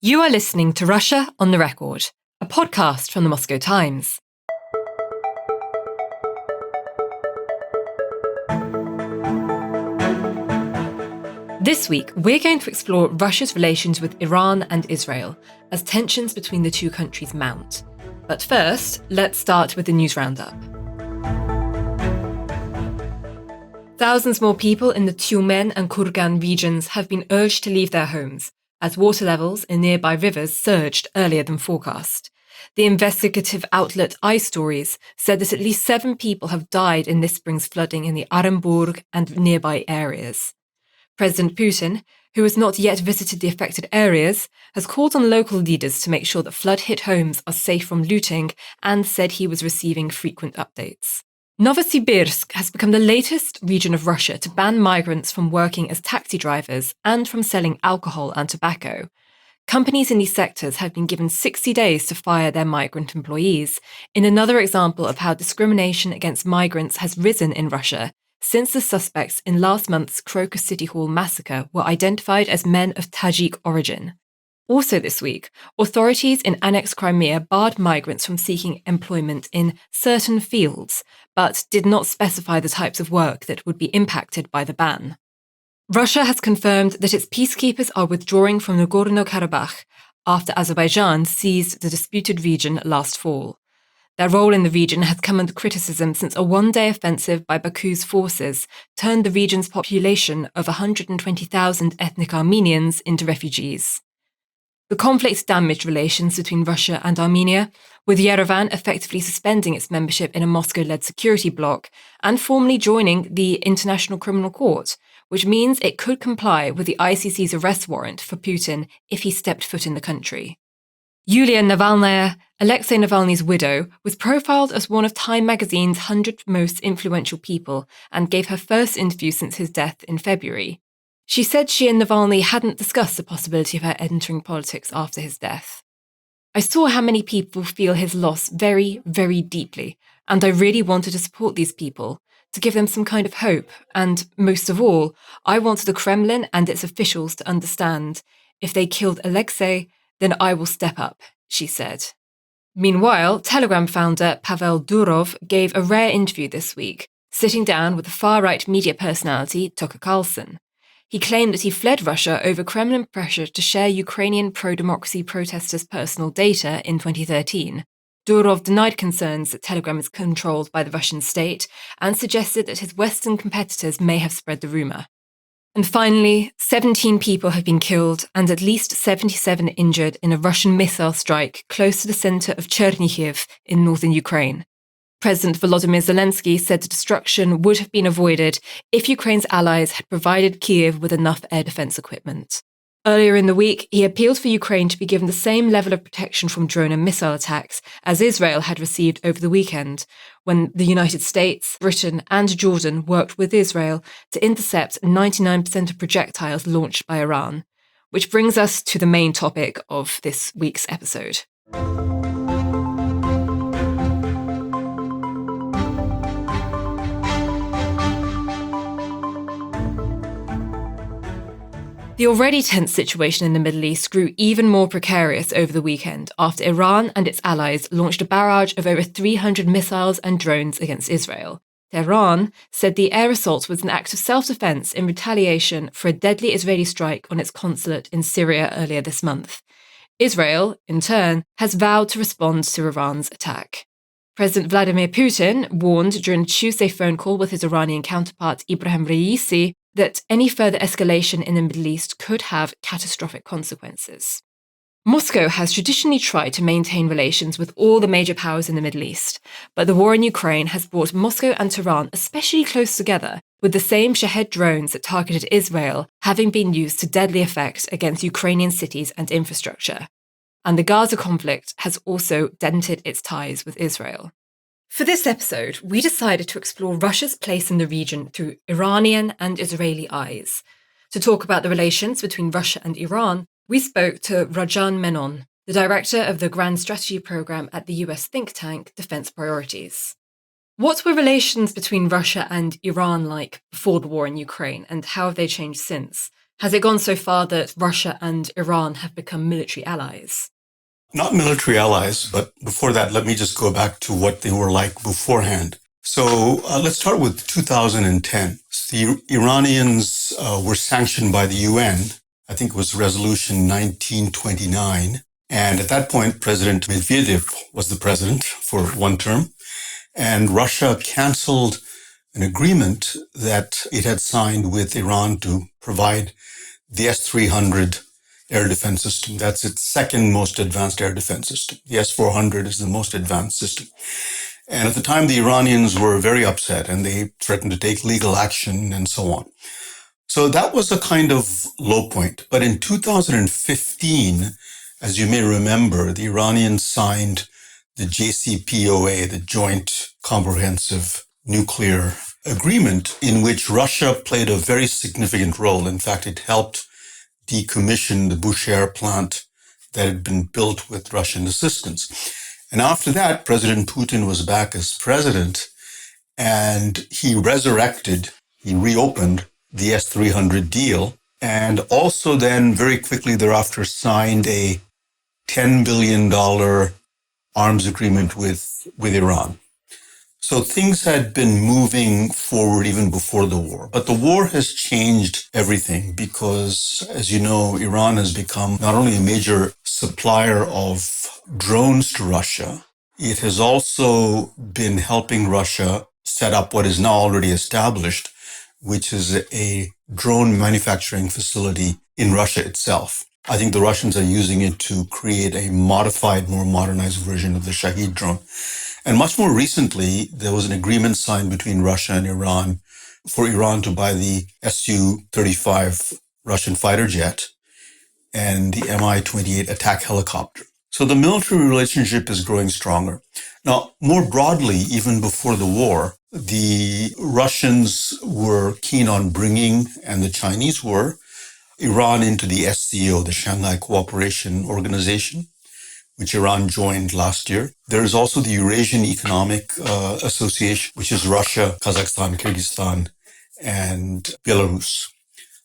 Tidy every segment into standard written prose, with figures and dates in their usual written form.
You are listening to Russia on the Record, a podcast from the Moscow Times. This week, we're going to explore Russia's relations with Iran and Israel as tensions between the two countries mount. But first, let's start with the news roundup. Thousands more people in the Tyumen and Kurgan regions have been urged to leave their homes as water levels in nearby rivers surged earlier than forecast. The investigative outlet iStories said that at least 7 people have died in this spring's flooding in the Orenburg and nearby areas. President Putin, who has not yet visited the affected areas, has called on local leaders to make sure that flood-hit homes are safe from looting and said he was receiving frequent updates. Novosibirsk has become the latest region of Russia to ban migrants from working as taxi drivers and from selling alcohol and tobacco. Companies in these sectors have been given 60 days to fire their migrant employees, in another example of how discrimination against migrants has risen in Russia since the suspects in last month's Crocus City Hall massacre were identified as men of Tajik origin. Also this week, authorities in annexed Crimea barred migrants from seeking employment in certain fields, but did not specify the types of work that would be impacted by the ban. Russia has confirmed that its peacekeepers are withdrawing from Nagorno-Karabakh after Azerbaijan seized the disputed region last fall. Their role in the region has come under criticism since a one-day offensive by Baku's forces turned the region's population of 120,000 ethnic Armenians into refugees. The conflict damaged relations between Russia and Armenia, with Yerevan effectively suspending its membership in a Moscow-led security bloc and formally joining the International Criminal Court, which means it could comply with the ICC's arrest warrant for Putin if he stepped foot in the country. Yulia Navalnaya, Alexei Navalny's widow, was profiled as one of Time magazine's 100 most influential people and gave her first interview since his death in February. She said she and Navalny hadn't discussed the possibility of her entering politics after his death. I saw how many people feel his loss very, very deeply, and I really wanted to support these people, to give them some kind of hope, and most of all, I wanted the Kremlin and its officials to understand, if they killed Alexei, then I will step up, she said. Meanwhile, Telegram founder Pavel Durov gave a rare interview this week, sitting down with the far-right media personality Tucker Carlson. He claimed that he fled Russia over Kremlin pressure to share Ukrainian pro-democracy protesters' personal data in 2013. Durov denied concerns that Telegram is controlled by the Russian state and suggested that his Western competitors may have spread the rumour. And finally, 17 people have been killed and at least 77 injured in a Russian missile strike close to the centre of Chernihiv in northern Ukraine. President Volodymyr Zelensky said the destruction would have been avoided if Ukraine's allies had provided Kyiv with enough air defence equipment. Earlier in the week, he appealed for Ukraine to be given the same level of protection from drone and missile attacks as Israel had received over the weekend, when the United States, Britain and Jordan worked with Israel to intercept 99% of projectiles launched by Iran. Which brings us to the main topic of this week's episode. The already tense situation in the Middle East grew even more precarious over the weekend after Iran and its allies launched a barrage of over 300 missiles and drones against Israel. Tehran said the air assault was an act of self-defense in retaliation for a deadly Israeli strike on its consulate in Syria earlier this month. Israel, in turn, has vowed to respond to Iran's attack. President Vladimir Putin warned during a Tuesday phone call with his Iranian counterpart Ibrahim Raisi that any further escalation in the Middle East could have catastrophic consequences. Moscow has traditionally tried to maintain relations with all the major powers in the Middle East, but the war in Ukraine has brought Moscow and Tehran especially close together, with the same Shahed drones that targeted Israel having been used to deadly effect against Ukrainian cities and infrastructure. And the Gaza conflict has also dented its ties with Israel. For this episode, we decided to explore Russia's place in the region through Iranian and Israeli eyes. To talk about the relations between Russia and Iran, we spoke to Rajan Menon, the director of the Grand Strategy Program at the US think tank Defense Priorities. What were relations between Russia and Iran like before the war in Ukraine, and how have they changed since? Has it gone so far that Russia and Iran have become military allies? Not military allies, but before that, let me just go back to what they were like beforehand. So let's start with 2010. The Iranians were sanctioned by the UN. I think it was Resolution 1929. And at that point, President Medvedev was the president for one term. And Russia canceled an agreement that it had signed with Iran to provide the S-300 air defense system. That's its second most advanced air defense system. The S-400 is the most advanced system. And at the time, the Iranians were very upset and they threatened to take legal action and so on. So that was a kind of low point. But in 2015, as you may remember, the Iranians signed the JCPOA, the Joint Comprehensive Nuclear Agreement, in which Russia played a very significant role. In fact, it helped decommission the Bushehr plant that had been built with Russian assistance. And after that, President Putin was back as president, and he reopened the S-300 deal, and also then very quickly thereafter signed a $10 billion arms agreement with Iran. So things had been moving forward even before the war. But the war has changed everything because, as you know, Iran has become not only a major supplier of drones to Russia, it has also been helping Russia set up what is now already established, which is a drone manufacturing facility in Russia itself. I think the Russians are using it to create a modified, more modernized version of the Shahed drone. And much more recently, there was an agreement signed between Russia and Iran for Iran to buy the Su-35 Russian fighter jet and the Mi-28 attack helicopter. So the military relationship is growing stronger. Now, more broadly, even before the war, the Russians were keen on bringing, and the Chinese were, Iran into the SCO, the Shanghai Cooperation Organization, which Iran joined last year. There is also the Eurasian Economic Association, which is Russia, Kazakhstan, Kyrgyzstan, and Belarus.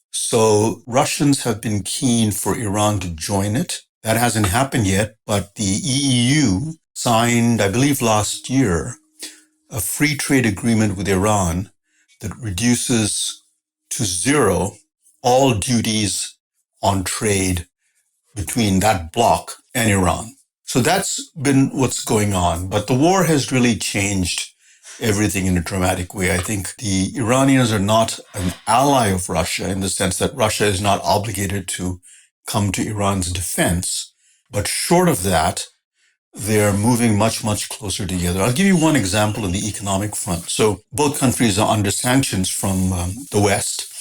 So Russians have been keen for Iran to join it. That hasn't happened yet, but the EU signed, I believe last year, a free trade agreement with Iran that reduces to zero all duties on trade between that bloc and Iran. So that's been what's going on. But the war has really changed everything in a dramatic way. I think the Iranians are not an ally of Russia in the sense that Russia is not obligated to come to Iran's defense. But short of that, they're moving much, much closer together. I'll give you one example on the economic front. So both countries are under sanctions from the West,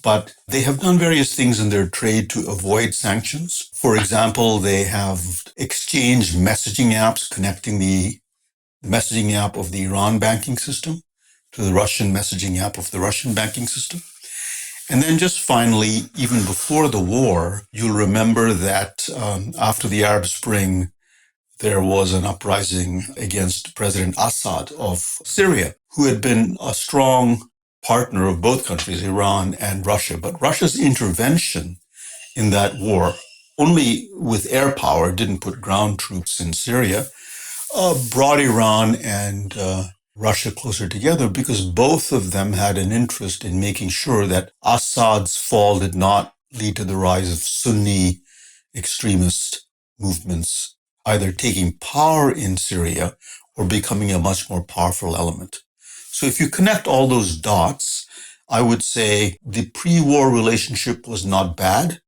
but they have done various things in their trade to avoid sanctions. For example, they have exchanged messaging apps connecting the messaging app of the Iran banking system to the Russian messaging app of the Russian banking system. And then just finally, even before the war, you'll remember that after the Arab Spring, there was an uprising against President Assad of Syria, who had been a strong partner of both countries, Iran and Russia. But Russia's intervention in that war, only with air power, didn't put ground troops in Syria, brought Iran and Russia closer together because both of them had an interest in making sure that Assad's fall did not lead to the rise of Sunni extremist movements, either taking power in Syria or becoming a much more powerful element. So if you connect all those dots, I would say the pre-war relationship was not bad,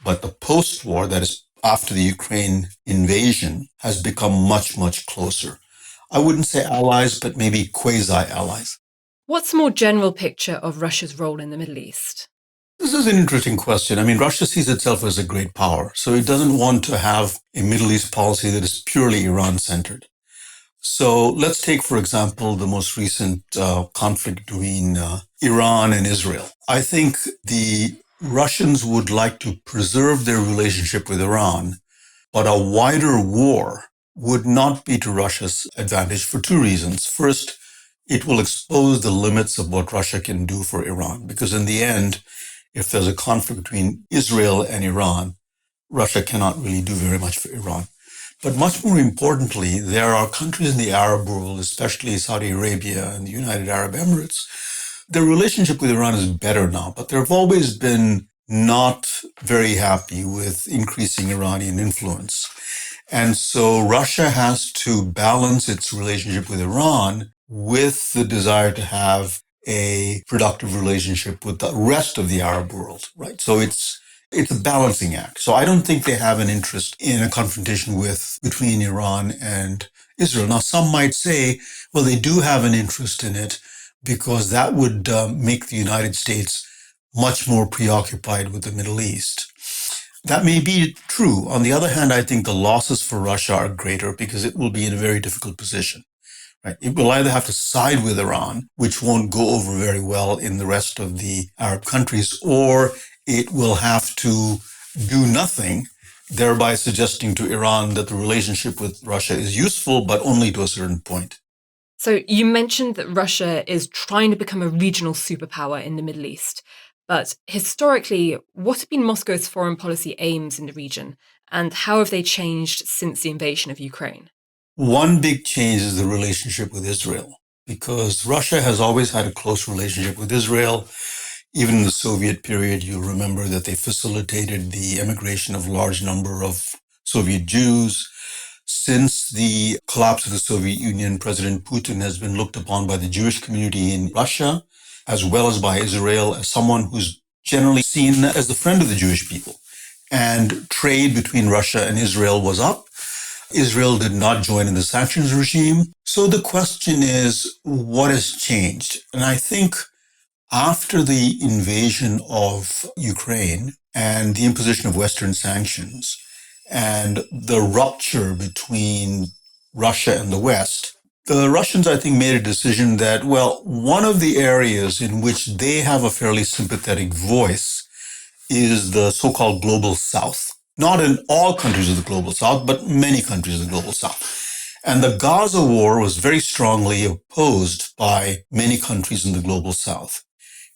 but the post-war, that is after the Ukraine invasion, has become much, much closer. I wouldn't say allies, but maybe quasi-allies. What's a more general picture of Russia's role in the Middle East? This is an interesting question. I mean, Russia sees itself as a great power, so it doesn't want to have a Middle East policy that is purely Iran-centered. So let's take, for example, the most recent conflict between Iran and Israel. I think the Russians would like to preserve their relationship with Iran, but a wider war would not be to Russia's advantage for two reasons. First, it will expose the limits of what Russia can do for Iran, because in the end, if there's a conflict between Israel and Iran, Russia cannot really do very much for Iran. But much more importantly, there are countries in the Arab world, especially Saudi Arabia and the United Arab Emirates. Their relationship with Iran is better now, but they've always been not very happy with increasing Iranian influence. And so Russia has to balance its relationship with Iran with the desire to have a productive relationship with the rest of the Arab world, right? So it's a balancing act. So I don't think they have an interest in a confrontation between Iran and Israel. Now, some might say, well, they do have an interest in it because that would make the United States much more preoccupied with the Middle East. That may be true. On the other hand, I think the losses for Russia are greater because it will be in a very difficult position. Right? It will either have to side with Iran, which won't go over very well in the rest of the Arab countries, or it will have to do nothing, thereby suggesting to Iran that the relationship with Russia is useful, but only to a certain point. So you mentioned that Russia is trying to become a regional superpower in the Middle East. But historically, what have been Moscow's foreign policy aims in the region, and how have they changed since the invasion of Ukraine? One big change is the relationship with Israel, because Russia has always had a close relationship with Israel. Even in the Soviet period, you'll remember that they facilitated the emigration of a large number of Soviet Jews. Since the collapse of the Soviet Union, President Putin has been looked upon by the Jewish community in Russia, as well as by Israel, as someone who's generally seen as the friend of the Jewish people. And trade between Russia and Israel was up. Israel did not join in the sanctions regime. So the question is, what has changed? And I think after the invasion of Ukraine and the imposition of Western sanctions and the rupture between Russia and the West, the Russians, I think, made a decision that, well, one of the areas in which they have a fairly sympathetic voice is the so-called Global South. Not in all countries of the Global South, but many countries of the Global South. And the Gaza war was very strongly opposed by many countries in the Global South.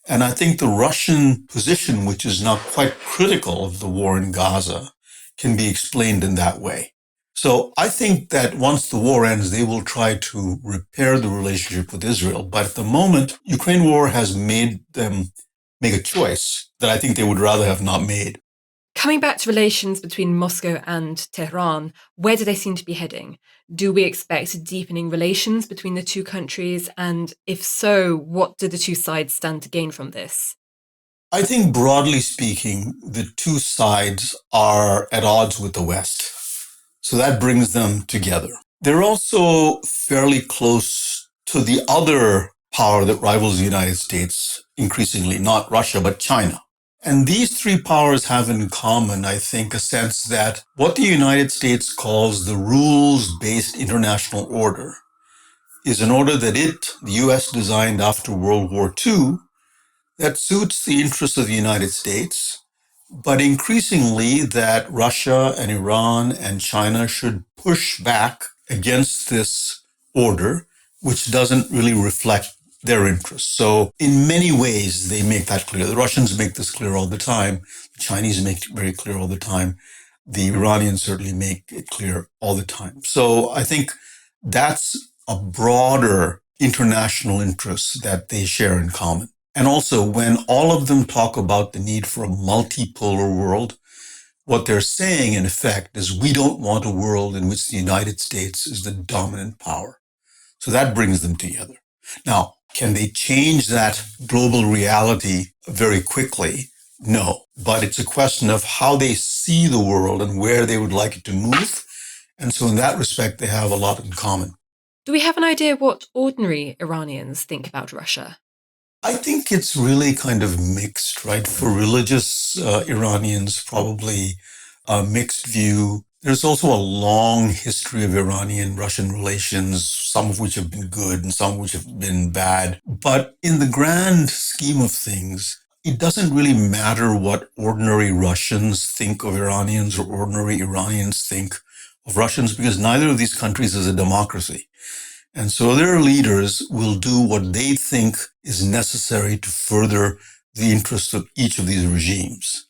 And I think the Russian position, which is now quite critical of the war in Gaza, can be explained in that way. So I think that once the war ends, they will try to repair the relationship with Israel. But at the moment, Ukraine war has made them make a choice that I think they would rather have not made. Coming back to relations between Moscow and Tehran, where do they seem to be heading? Do we expect deepening relations between the two countries? And if so, what do the two sides stand to gain from this? I think broadly speaking, the two sides are at odds with the West. So that brings them together. They're also fairly close to the other power that rivals the United States, increasingly, not Russia, but China. And these three powers have in common, I think, a sense that what the United States calls the rules-based international order is an order that the U.S. designed after World War II, that suits the interests of the United States, but increasingly that Russia and Iran and China should push back against this order, which doesn't really reflect their interests. So in many ways, they make that clear. The Russians make this clear all the time. The Chinese make it very clear all the time. The Iranians certainly make it clear all the time. So I think that's a broader international interest that they share in common. And also, when all of them talk about the need for a multipolar world, what they're saying, in effect, is we don't want a world in which the United States is the dominant power. So that brings them together. Now, can they change that global reality very quickly? No. But it's a question of how they see the world and where they would like it to move. And so in that respect, they have a lot in common. Do we have an idea what ordinary Iranians think about Russia? I think it's really kind of mixed, right? For religious Iranians, probably a mixed view. There's also a long history of Iranian-Russian relations, some of which have been good and some of which have been bad. But in the grand scheme of things, it doesn't really matter what ordinary Russians think of Iranians or ordinary Iranians think of Russians, because neither of these countries is a democracy. And so their leaders will do what they think is necessary to further the interests of each of these regimes.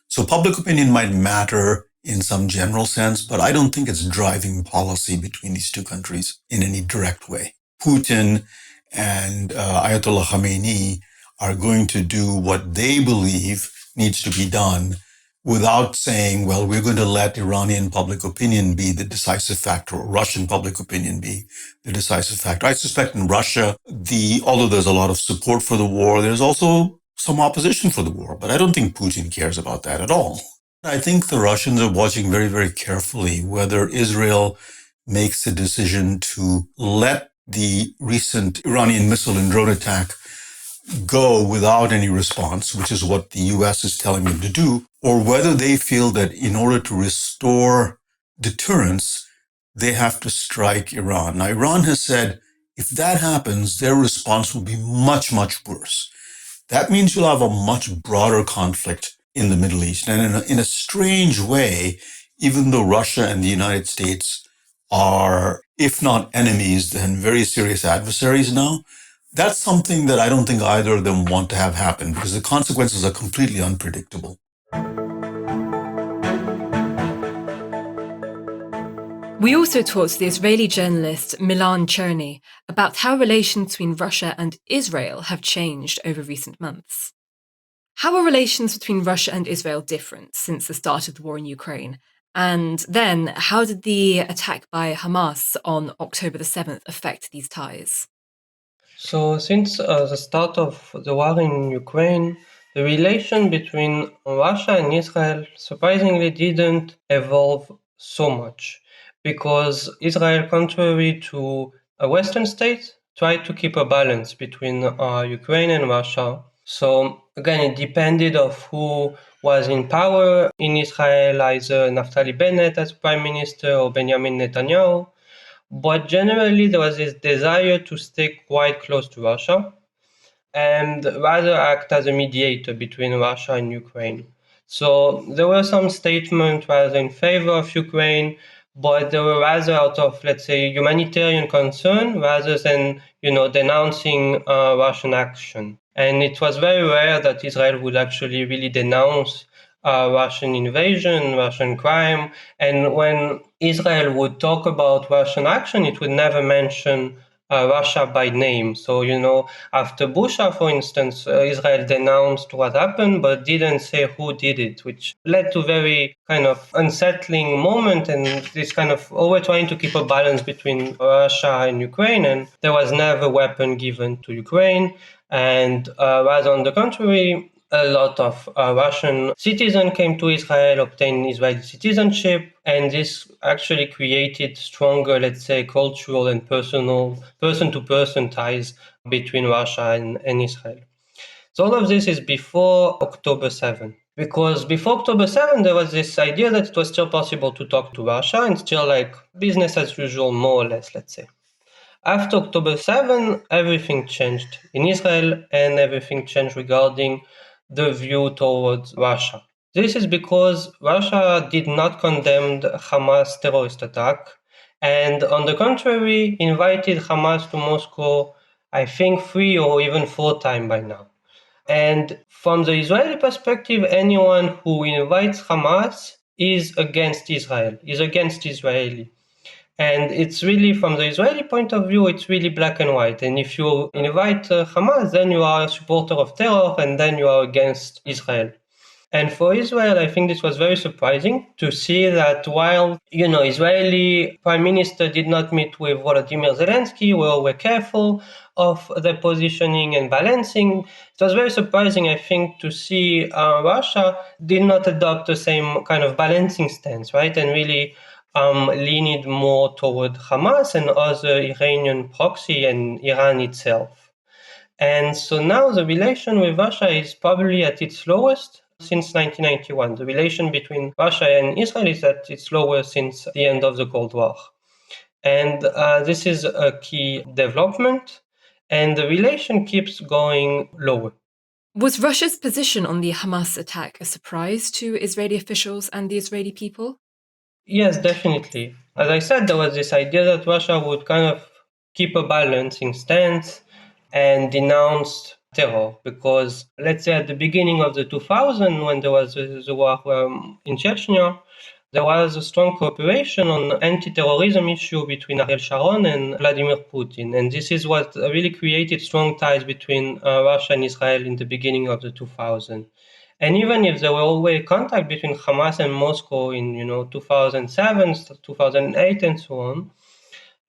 So public opinion might matter in some general sense, but I don't think it's driving policy between these two countries in any direct way. Putin and Ayatollah Khamenei are going to do what they believe needs to be done without saying, well, we're going to let Iranian public opinion be the decisive factor or Russian public opinion be the decisive factor. I suspect in Russia, although there's a lot of support for the war, there's also some opposition for the war, but I don't think Putin cares about that at all. I think the Russians are watching very, very carefully whether Israel makes a decision to let the recent Iranian missile and drone attack go without any response, which is what the US is telling them to do, or whether they feel that in order to restore deterrence, they have to strike Iran. Now, Iran has said if that happens, their response will be much, much worse. That means you'll have a much broader conflict in the Middle East. And in a strange way, even though Russia and the United States are, if not enemies, then very serious adversaries now, that's something that I don't think either of them want to have happen because the consequences are completely unpredictable. We also talked to the Israeli journalist Milan Czerny about how relations between Russia and Israel have changed over recent months. How are relations between Russia and Israel different since the start of the war in Ukraine? And then, how did the attack by Hamas on October the 7th affect these ties? So, since the start of the war in Ukraine, the relation between Russia and Israel surprisingly didn't evolve so much because Israel, contrary to Western states, tried to keep a balance between Ukraine and Russia. So again, it depended of who was in power in Israel, either Naftali Bennett as prime minister or Benjamin Netanyahu. But generally, there was this desire to stay quite close to Russia and rather act as a mediator between Russia and Ukraine. So there were some statements rather in favor of Ukraine, but they were rather out of, let's say, humanitarian concern rather than, denouncing Russian action. And it was very rare that Israel would actually really denounce Russian invasion, Russian crime. And when Israel would talk about Russian action, it would never mention Russia by name. So, after Busha, for instance, Israel denounced what happened, but didn't say who did it, which led to very kind of unsettling moment and this kind of always trying to keep a balance between Russia and Ukraine. And there was never weapon given to Ukraine. And rather on the contrary, a lot of Russian citizens came to Israel, obtained Israeli citizenship, and this actually created stronger, let's say, cultural and personal, person-to-person ties between Russia and Israel. So all of this is before October 7. Because before October 7, there was this idea that it was still possible to talk to Russia and still like business as usual, more or less, let's say. After October 7, everything changed in Israel and everything changed regarding the view towards Russia. This is because Russia did not condemn the Hamas terrorist attack and, on the contrary, invited Hamas to Moscow, I think, 3 or even 4 times by now. And from the Israeli perspective, anyone who invites Hamas is against Israel, is against Israeli. And it's really, from the Israeli point of view, it's really black and white. And if you invite Hamas, then you are a supporter of terror, and then you are against Israel. And for Israel, I think this was very surprising to see that while, Israeli prime minister did not meet with Volodymyr Zelensky, were careful of the positioning and balancing. It was very surprising, I think, to see Russia did not adopt the same kind of balancing stance, right? And really leaned more toward Hamas and other Iranian proxy and Iran itself. And so now the relation with Russia is probably at its lowest since 1991. The relation between Russia and Israel is at its lowest since the end of the Cold War. And this is a key development, and the relation keeps going lower. Was Russia's position on the Hamas attack a surprise to Israeli officials and the Israeli people? Yes, definitely. As I said, there was this idea that Russia would kind of keep a balancing stance and denounced terror, because let's say at the beginning of the 2000, when there was the war in Chechnya, there was a strong cooperation on anti-terrorism issue between Ariel Sharon and Vladimir Putin. And this is what really created strong ties between Russia and Israel in the beginning of the 2000s. And even if there were always contact between Hamas and Moscow in 2007, 2008, and so on,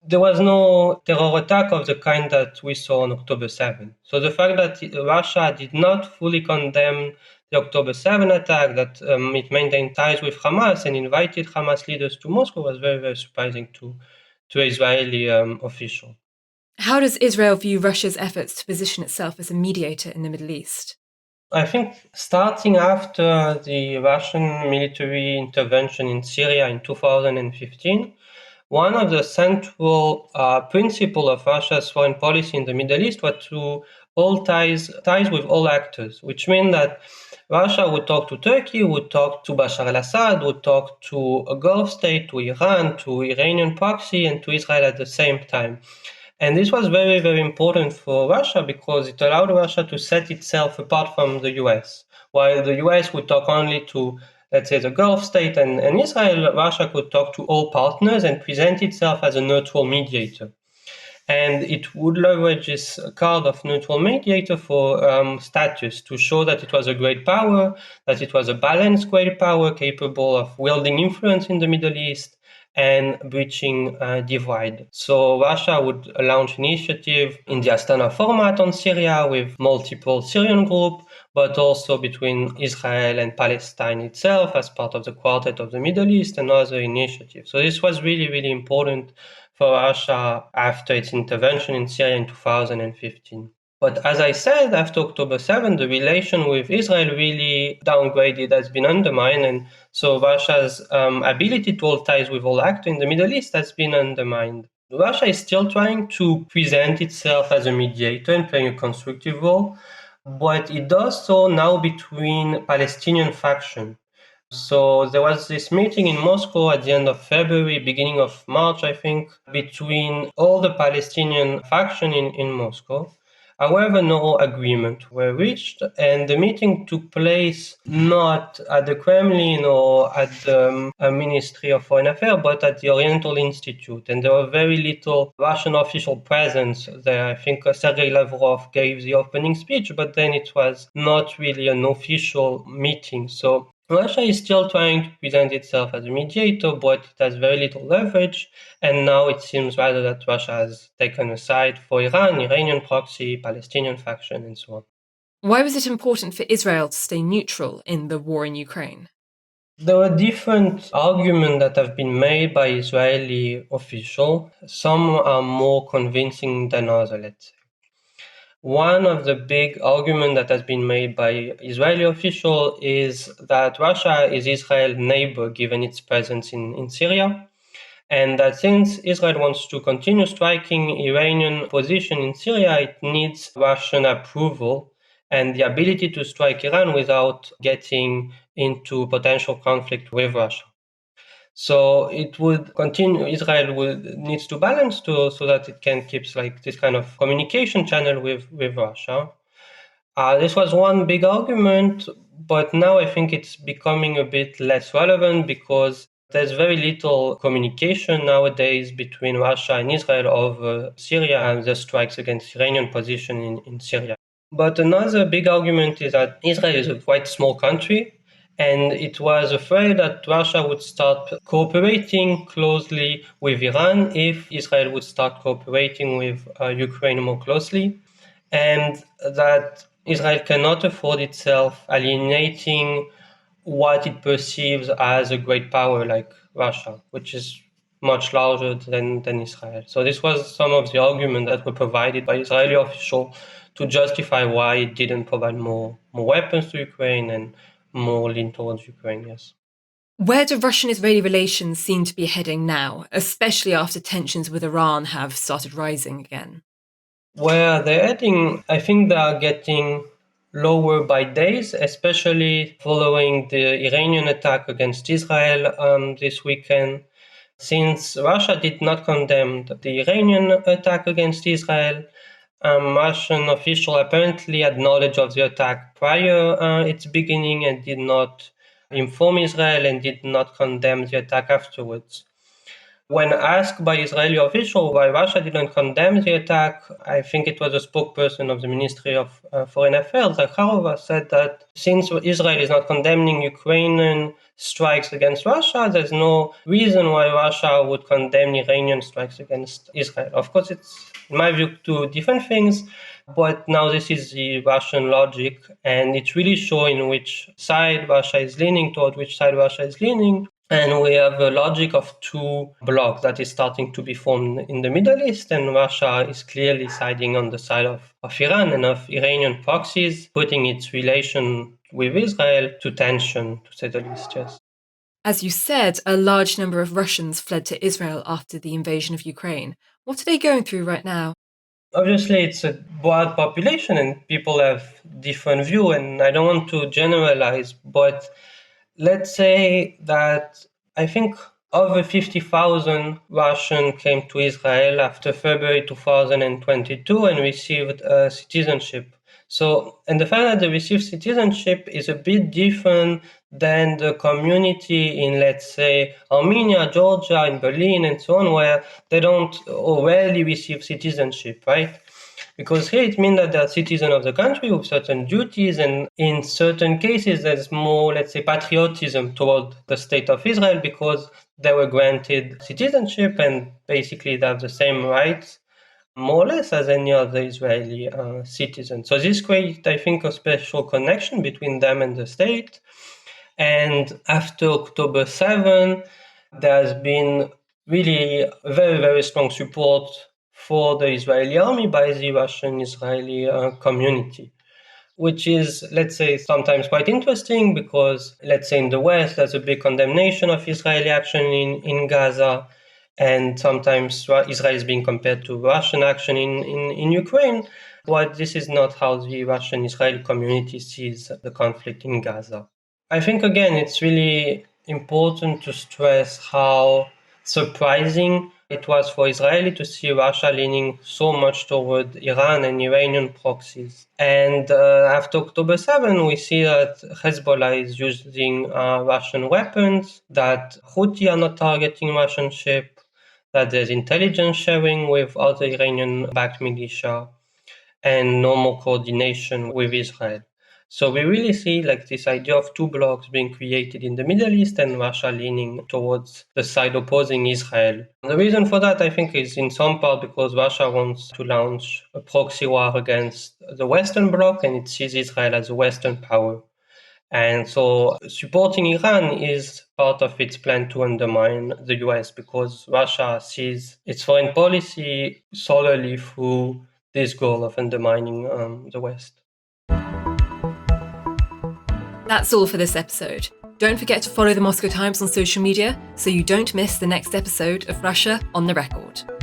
there was no terror attack of the kind that we saw on October 7. So the fact that Russia did not fully condemn the October 7 attack, that it maintained ties with Hamas and invited Hamas leaders to Moscow was very, very surprising to Israeli officials. How does Israel view Russia's efforts to position itself as a mediator in the Middle East? I think starting after the Russian military intervention in Syria in 2015, one of the central principles of Russia's foreign policy in the Middle East was to hold ties with all actors, which means that Russia would talk to Turkey, would talk to Bashar al-Assad, would talk to a Gulf state, to Iran, to Iranian proxy, and to Israel at the same time. And this was very, very important for Russia because it allowed Russia to set itself apart from the US. While the US would talk only to, let's say, the Gulf state and Israel, Russia could talk to all partners and present itself as a neutral mediator. And it would leverage this card of neutral mediator for status to show that it was a great power, that it was a balanced great power capable of wielding influence in the Middle East and breaching divide. So Russia would launch initiative in the Astana format on Syria with multiple Syrian groups, but also between Israel and Palestine itself as part of the Quartet of the Middle East and other initiatives. So this was really, really important for Russia after its intervention in Syria in 2015. But as I said, after October 7, the relation with Israel really downgraded, has been undermined. And so Russia's ability to hold ties with all actors in the Middle East has been undermined. Russia is still trying to present itself as a mediator and playing a constructive role, but it does so now between Palestinian factions. So there was this meeting in Moscow at the end of February, beginning of March, I think, between all the Palestinian faction in Moscow. However, no agreement were reached, and the meeting took place not at the Kremlin or at the Ministry of Foreign Affairs, but at the Oriental Institute. And there was very little Russian official presence there. I think Sergei Lavrov gave the opening speech, but then it was not really an official meeting. So Russia is still trying to present itself as a mediator, but it has very little leverage. And now it seems rather that Russia has taken a side for Iran, Iranian proxy, Palestinian faction, and so on. Why was it important for Israel to stay neutral in the war in Ukraine? There are different arguments that have been made by Israeli officials. Some are more convincing than others, let's say. One of the big arguments that has been made by Israeli officials is that Russia is Israel's neighbor given its presence in Syria, and that since Israel wants to continue striking Iranian position in Syria, it needs Russian approval and the ability to strike Iran without getting into potential conflict with Russia. So it would continue. Israel needs to balance so that it can keep like this kind of communication channel with Russia. This was one big argument, but now I think it's becoming a bit less relevant because there's very little communication nowadays between Russia and Israel over Syria and the strikes against Iranian position in Syria. But another big argument is that Israel is a quite small country, and it was afraid that Russia would start cooperating closely with Iran if Israel would start cooperating with Ukraine more closely, and that Israel cannot afford itself alienating what it perceives as a great power like Russia, which is much larger than Israel. So this was some of the arguments that were provided by Israeli officials to justify why it didn't provide more weapons to Ukraine and more lean towards Ukraine, yes. Where do Russian-Israeli relations seem to be heading now, especially after tensions with Iran have started rising again? Where they're heading, I think they are getting lower by days, especially following the Iranian attack against Israel this weekend. Since Russia did not condemn the Iranian attack against Israel, Russian official apparently had knowledge of the attack prior its beginning and did not inform Israel and did not condemn the attack afterwards. When asked by Israeli official why Russia didn't condemn the attack, I think it was a spokesperson of the Ministry of Foreign Affairs, Zakharova, said that since Israel is not condemning Ukrainian strikes against Russia, there's no reason why Russia would condemn Iranian strikes against Israel. Of course, it's, in my view, two different things, but now this is the Russian logic, and it's really showing which side Russia is leaning, toward which side Russia is leaning. And we have a logic of two blocs that is starting to be formed in the Middle East, and Russia is clearly siding on the side of Iran and of Iranian proxies, putting its relation with Israel to tension, to say the least, yes. As you said, a large number of Russians fled to Israel after the invasion of Ukraine. What are they going through right now? Obviously, it's a broad population and people have different view, and I don't want to generalize, but let's say that I think over 50,000 Russians came to Israel after February 2022 and received citizenship. So, and the fact that they received citizenship is a bit different than the community in, let's say, Armenia, Georgia, in Berlin, and so on, where they don't or rarely receive citizenship, right? Because here it means that they're citizens of the country with certain duties, and in certain cases there's more, let's say, patriotism toward the state of Israel because they were granted citizenship and basically they have the same rights, more or less, as any other Israeli citizen. So this creates, I think, a special connection between them and the state. And after October 7, there's been really very, very strong support for the Israeli army by the Russian-Israeli community, which is, let's say, sometimes quite interesting because, let's say, in the West, there's a big condemnation of Israeli action in Gaza, and sometimes Israel is being compared to Russian action in Ukraine, but this is not how the Russian-Israeli community sees the conflict in Gaza. I think, again, it's really important to stress how surprising it was for Israel to see Russia leaning so much toward Iran and Iranian proxies. And after October 7, we see that Hezbollah is using Russian weapons, that Houthi are not targeting Russian ships, that there's intelligence sharing with other Iranian-backed militia, and no more coordination with Israel. So we really see like this idea of two blocs being created in the Middle East and Russia leaning towards the side opposing Israel. The reason for that, I think, is in some part because Russia wants to launch a proxy war against the Western bloc and it sees Israel as a Western power. And so supporting Iran is part of its plan to undermine the US because Russia sees its foreign policy solely through this goal of undermining the West. That's all for this episode. Don't forget to follow the Moscow Times on social media so you don't miss the next episode of Russia on the Record.